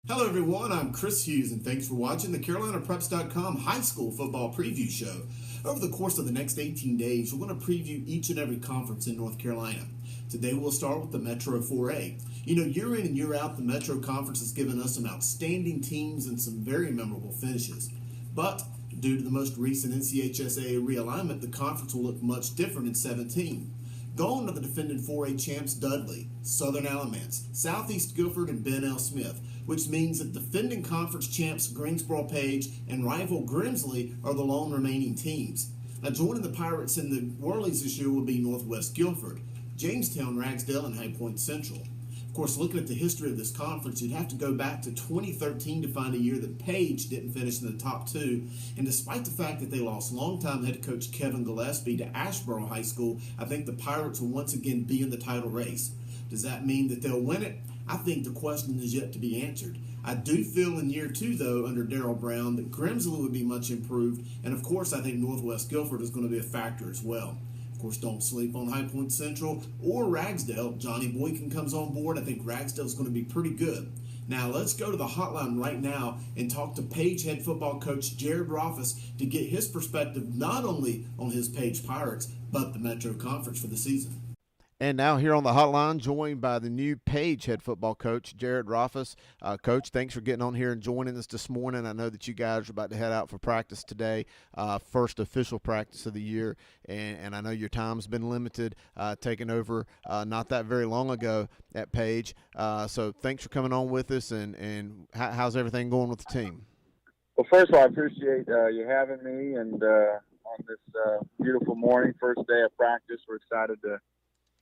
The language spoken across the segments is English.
Hello, everyone. I'm Chris Hughes, and thanks for watching the CarolinaPreps.com High School Football Preview Show. Over the course of the next 18 days, we're going to preview each and every conference in North Carolina. Today, we'll start with the Metro 4A. You know, year in and year out, the Metro Conference has given us some outstanding teams and some very memorable finishes. But due to the most recent NCHSAA realignment, the conference will look much different in 17. Gone are the defending 4A champs Dudley, Southern Alamance, Southeast Guilford, and Ben L. Smith, which means that defending conference champs Greensboro Page and rival Grimsley are the lone remaining teams. Now joining the Pirates in the Whirlies this year will be Northwest Guilford, Jamestown, Ragsdale, and High Point Central. Of course, looking at the history of this conference, you'd have to go back to 2013 to find a year that Page didn't finish in the top two. And despite the fact that they lost longtime head coach Kevin Gillespie to Asheboro High School, I think the Pirates will once again be in the title race. Does that mean that they'll win it? I think the question is yet to be answered. I do feel in year two, though, under Darrell Brown, that Grimsley would be much improved. And of course, I think Northwest Guilford is going to be a factor as well. Of course, don't sleep on High Point Central or Ragsdale. Johnny Boykin comes on board. I think Ragsdale is going to be pretty good. Now, let's go to the hotline right now and talk to Page head football coach Jared Roffus to get his perspective not only on his Page Pirates, but the Metro Conference for the season. And now here on the hotline, joined by the new Page head football coach, Jared Roffus. Coach, thanks for getting on here and joining us this morning. I know that you guys are about to head out for practice today, first official practice of the year, and I know your time's been limited, taking over not that very long ago at Page. So thanks for coming on with us, and how's everything going with the team? Well, first of all, I appreciate you having me, and on this beautiful morning, first day of practice, we're excited to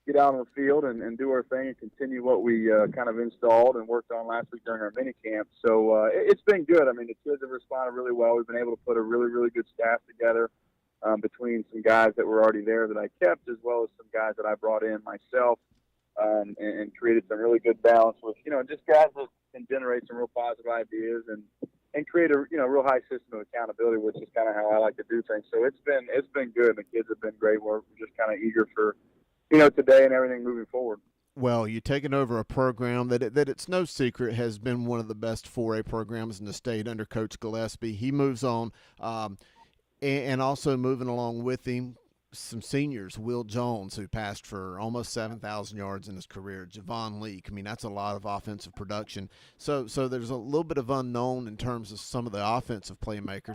get out on the field and do our thing and continue what we kind of installed and worked on last week during our mini camp. So it's been good. I mean, the kids have responded really well. We've been able to put a really, really good staff together between some guys that were already there that I kept, as well as some guys that I brought in myself, and created some really good balance with, just guys that can generate some real positive ideas and create a, real high system of accountability, which is kind of how I like to do things. So it's been good. The kids have been great. We're just kind of eager for, today and everything moving forward. Well, you're taking over a program that it's no secret has been one of the best 4A programs in the state under Coach Gillespie. He moves on, and also moving along with him, some seniors, Will Jones, who passed for almost 7,000 yards in his career, Javon Leak. I mean, that's a lot of offensive production. So there's a little bit of unknown in terms of some of the offensive playmakers.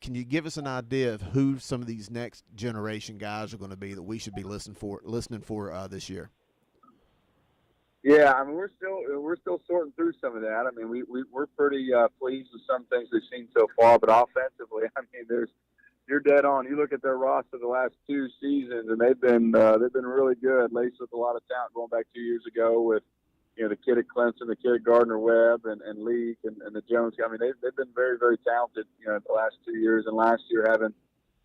Can you give us an idea of who some of these next generation guys are going to be that we should be listening for this year? Yeah, I mean, we're still sorting through some of that. I mean, we're pretty pleased with some things we've seen so far, but offensively, I mean, you're dead on. You look at their roster the last two seasons, and they've been really good, laced with a lot of talent going back 2 years ago with, the kid at Clemson, the kid at Gardner-Webb, and Leak, and the Jones. I mean, they've been very, very talented, the last 2 years. And last year having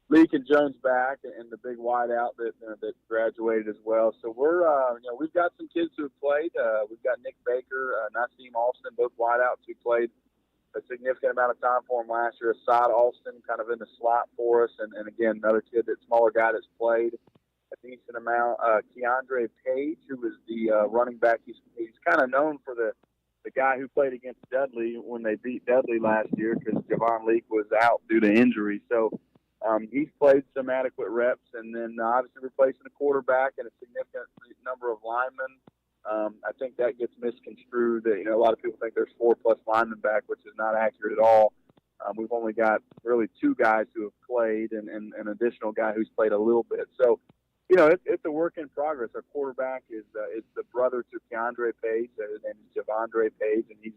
Leak and Jones back and the big wideout that graduated as well. So we've got some kids who have played. We've got Nick Baker, Naseem Alston, both wideouts who played a significant amount of time for him last year. Assad Alston kind of in the slot for us. And again, another kid, that smaller guy that's played a decent amount. Keandre Page, who was the running back. He's kind of known for the guy who played against Dudley when they beat Dudley last year because Javon Leak was out due to injury. So he's played some adequate reps. And then obviously replacing a quarterback and a significant number of linemen. I think that gets misconstrued. A lot of people think there's 4+ linemen back, which is not accurate at all. We've only got really 2 guys who have played and an additional guy who's played a little bit. So, it's a work in progress. Our quarterback is the brother to Keandre Page. His name is Javondre Page, and he's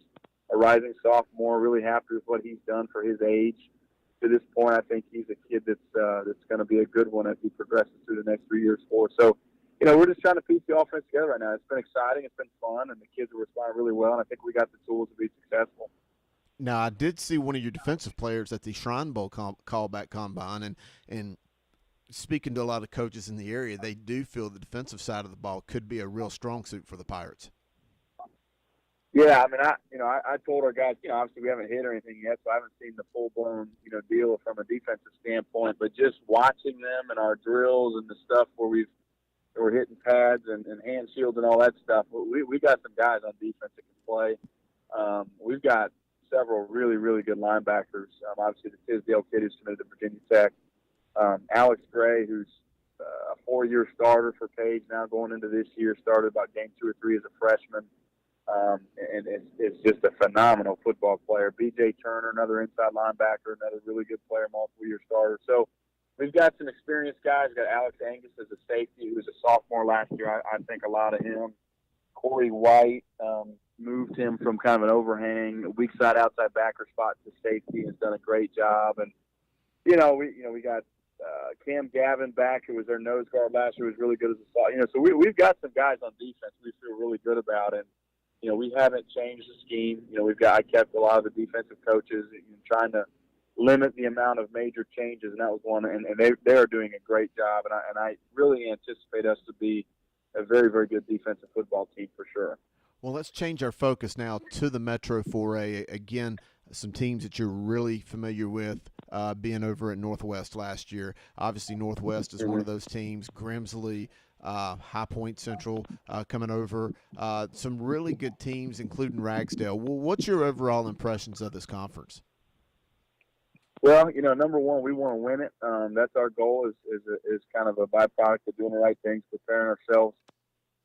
a rising sophomore. Really happy with what he's done for his age. To this point, I think he's a kid that's going to be a good one as he progresses through the next 3 years for us. So, we're just trying to piece the offense together right now. It's been exciting. It's been fun, and the kids are responding really well, and I think we got the tools to be successful. Now, I did see one of your defensive players at the Shrine Bowl callback combine, and speaking to a lot of coaches in the area, they do feel the defensive side of the ball could be a real strong suit for the Pirates. Yeah, I mean, I told our guys, obviously we haven't hit or anything yet, so I haven't seen the full-blown, deal from a defensive standpoint, but just watching them and our drills and the stuff where we're hitting pads and hand shields and all that stuff, we got some guys on defense that can play. We've got several really, really good linebackers. Obviously, the Tisdale kid who's committed to Virginia Tech. Alex Gray, who's a 4-year starter for Page, now going into this year, started about game 2 or 3 as a freshman. And it's just a phenomenal football player. B.J. Turner, another inside linebacker, another really good player, multiple-year starter. So we've got some experienced guys. We've got Alex Angus as a safety, who was a sophomore last year. I think a lot of him. Corey White moved him from kind of an overhang, weak side outside backer spot to safety, and has done a great job. And we got Cam Gavin back, who was their nose guard last year, was really good as a slot. So we've got some guys on defense we feel really good about. And we haven't changed the scheme. I kept a lot of the defensive coaches trying to limit the amount of major changes, and that was one. And they are doing a great job. And I really anticipate us to be a very, very good defensive football team for sure. Well, let's change our focus now to the Metro 4A. Again, some teams that you're really familiar with, being over at Northwest last year. Obviously, Northwest is one of those teams. Grimsley, High Point Central coming over. Some really good teams, including Ragsdale. Well, what's your overall impressions of this conference? Well, number one, we want to win it. That's our goal. Is kind of a byproduct of doing the right things, preparing ourselves,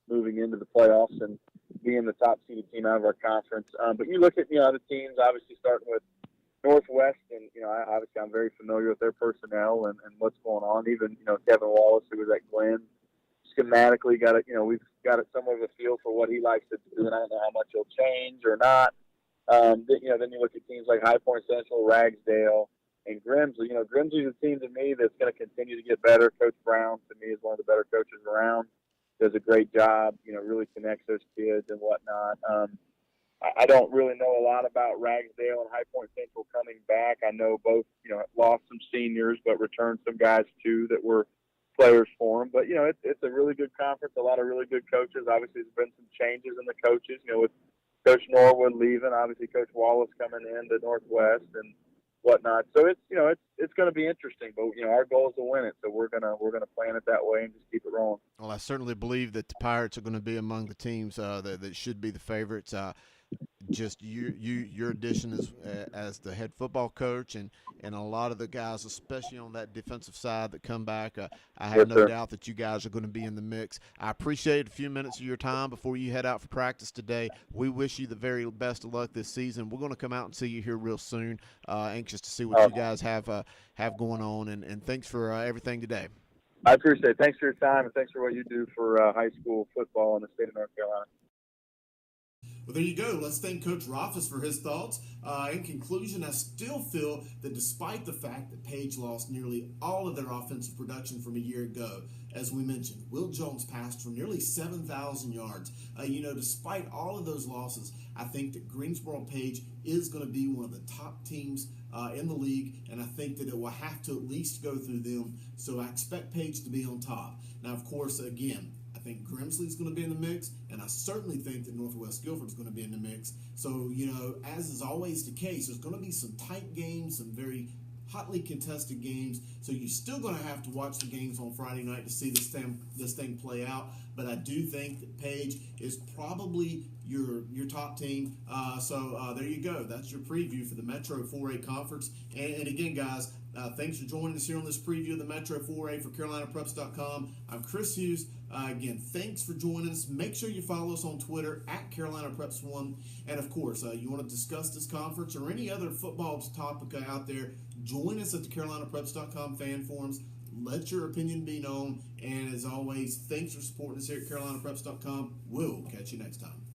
moving into the playoffs, and being the top seeded team out of our conference. But you look at other teams, obviously starting with Northwest, and obviously I'm very familiar with their personnel and what's going on. Even Kevin Wallace, who was at Glenn, schematically got it. We've got somewhat of a feel for what he likes to do, and I don't know how much he'll change or not. Then you look at teams like High Point Central, Ragsdale, and Grimsley. Grimsley's a team to me that's going to continue to get better. Coach Brown, to me, is one of the better coaches around. Does a great job, really connects those kids and whatnot. I don't really know a lot about Ragsdale and High Point Central coming back. I know both, lost some seniors, but returned some guys too that were players for them. But, it's a really good conference, a lot of really good coaches. Obviously, there's been some changes in the coaches, with Coach Norwood leaving, obviously Coach Wallace coming in to Northwest and whatnot. So it's going to be interesting, but our goal is to win it. So we're gonna plan it that way and just keep it rolling. Well, I certainly believe that the Pirates are going to be among the teams that should be the favorites. Just your addition as the head football coach and a lot of the guys, especially on that defensive side that come back, I have no doubt that you guys are going to be in the mix. I appreciate a few minutes of your time before you head out for practice today. We wish you the very best of luck this season. We're going to come out and see you here real soon. Anxious to see what you guys have going on, and thanks for everything today. I appreciate it. Thanks for your time, and thanks for what you do for high school football in the state of North Carolina. Well, there you go. Let's thank Coach Rothfuss for his thoughts. In conclusion, I still feel that despite the fact that Page lost nearly all of their offensive production from a year ago, as we mentioned, Will Jones passed for nearly 7,000 yards. Despite all of those losses, I think that Greensboro Page is going to be one of the top teams in the league, and I think that it will have to at least go through them. So I expect Page to be on top. Now, of course, again, I think Grimsley's going to be in the mix, and I certainly think that Northwest Guilford's going to be in the mix. So, as is always the case, there's going to be some tight games, some very hotly contested games. So you're still going to have to watch the games on Friday night to see this thing play out. But I do think that Page is probably your top team. So there you go. That's your preview for the Metro 4A Conference. And again, guys, thanks for joining us here on this preview of the Metro 4A for CarolinaPreps.com. I'm Chris Hughes. Again, thanks for joining us. Make sure you follow us on Twitter at CarolinaPreps1. And, of course, you want to discuss this conference or any other football topic out there, join us at the CarolinaPreps.com fan forums. Let your opinion be known. And, as always, thanks for supporting us here at CarolinaPreps.com. We'll catch you next time.